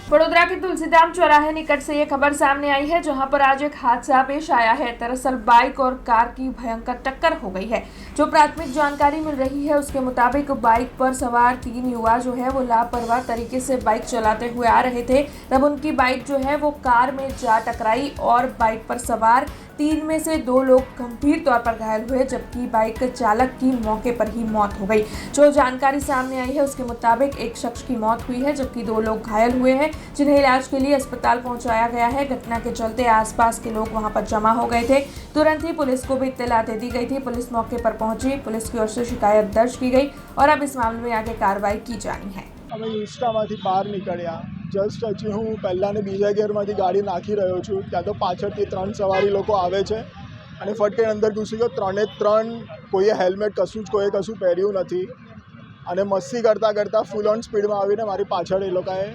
वडोदरा के तुलसीधाम चौराहे निकट से ये खबर सामने आई है, जहां पर आज एक हादसा पेश आया है। दरअसल बाइक और कार की भयंकर टक्कर हो गई है। जो प्राथमिक जानकारी मिल रही है उसके मुताबिक बाइक पर सवार 3 युवा जो है वो लापरवाह तरीके से बाइक चलाते हुए आ रहे थे। तब उनकी बाइक जो है वो कार में जा टकराई और बाइक पर सवार 3 में से 2 लोग गंभीर तौर पर घायल हुए, जबकि बाइक चालक की मौके पर ही मौत हो गई। जो जानकारी सामने आई है उसके मुताबिक एक शख्स की मौत हुई है, जबकि 2 लोग घायल हुए हैं, जिन्हें इलाज के लिए अस्पताल पहुंचाया गया है। घटना के चलते आसपास के लोग वहां पर जमा हो गए थे। तुरंत ही पुलिस को भी इत्तला दे दी गई थी। पुलिस मौके पर पहुंची, पुलिस की ओर से शिकायत दर्ज की गई और अब इस मामले में आगे कार्रवाई की जानी है। અમે ઇન્સ્ટામાંથી બહાર નીકળ્યા, જસ્ટ હજી હું પહેલાં ને બીજા ગિયરમાંથી ગાડી નાખી રહ્યો છું ત્યાં તો પાછળથી 3 સવારી લોકો આવે છે અને ફટકીને અંદર ઘૂસી ગયો। 3 કોઈએ હેલ્મેટ કોઈએ કશું પહેર્યું નથી અને મસ્તી કરતાં કરતાં ફૂલ ઓન સ્પીડમાં આવીને મારી પાછળ એ લોકોએ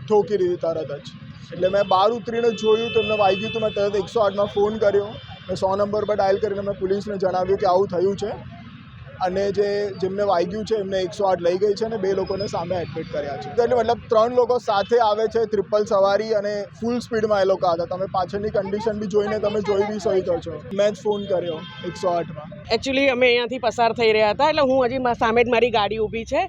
ઠોકી દીધી તરત જ। એટલે મેં બહાર ઉતરીને જોયું તો એમને વાગ્યું તો મેં તરત 108માં ફોન કર્યો। મેં 100 નંબર પર ડાયલ કરીને મેં પોલીસને જણાવ્યું કે આવું થયું છે અને જેમને વાગ્યું છે એમને 108 લઈ ગઈ છે અને 2 લોકોને સામે એડમિટ કર્યા છે। એટલે મતલબ 3 લોકો સાથે આવે છે, ટ્રિપલ સવારી અને ફૂલ સ્પીડમાં એ લોકો હતા। તમે પાછળની કન્ડિશન બી જોઈને તમે જોઈ બી શકો છો। મેં જ ફોન કર્યો 108માં। એકચ્યુઅલી અમે અહીંયાથી પસાર થઈ રહ્યા હતા, એટલે હું હજી સામે જ મારી ગાડી ઊભી છે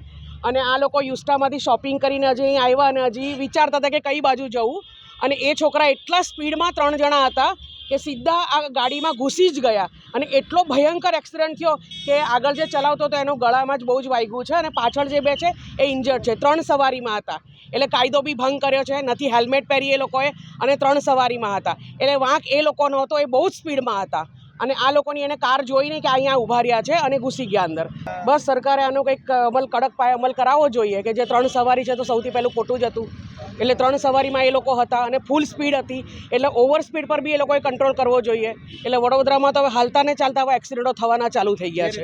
અને આ લોકો યુસ્ટામાંથી શોપિંગ કરીને હજી અહીં આવ્યા અને હજી વિચારતા હતા કે કઈ બાજુ જવું, અને એ છોકરા એટલા સ્પીડમાં 3 જણા હતા કે સીધા આ ગાડીમાં ઘૂસી જ ગયા અને એટલો ભયંકર એક્સિડન્ટ થયો કે આગળ જે ચલાવતો હતો એનો ગળામાં જ બહુ જ વાગ્યું છે અને પાછળ જે 2 છે એ ઇન્જર્ડ છે। 3 સવારીમાં હતા, એટલે કાયદો બી ભંગ કર્યો છે, નથી હેલ્મેટ પહેરી એ લોકોએ અને 3 સવારીમાં હતા, એટલે વાંક એ લોકોનો હતો, એ બહુ જ સ્પીડમાં હતા અને આ લોકોની એને કાર જોઈને કે અહીંયા ઊભા રહ્યા છે અને ઘૂસી ગયા અંદર। બસ સરકારે આનો કંઈક કડક પાયે અમલ કરાવવો જોઈએ કે જે 3 સવારી છે તો સૌથી પહેલું ખોટું જ હતું। એટલે 3 સવારીમાં એ લોકો હતા અને ફૂલ સ્પીડ હતી, એટલે ઓવર સ્પીડ પર બી એ લોકોએ કંટ્રોલ કરવો જોઈએ। એટલે વડોદરામાં તો હવે હાલતા ને ચાલતા હવે એક્સિડન્ટો થવાના ચાલુ થઈ ગયા છે।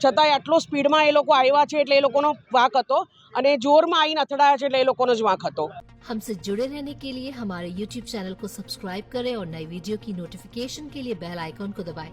છતાંય આટલો સ્પીડમાં એ લોકો આવ્યા છે એટલે એ લોકોનો વાંક હતો અને જોરમાં આવીને અથડાયા છે એટલે એ લોકોનો જ વાંક હતો। हमसे जुड़े रहने के लिए हमारे YouTube चैनल को सब्सक्राइब करें और नई वीडियो की नोटिफिकेशन के लिए बेल आइकॉन को दबाएं।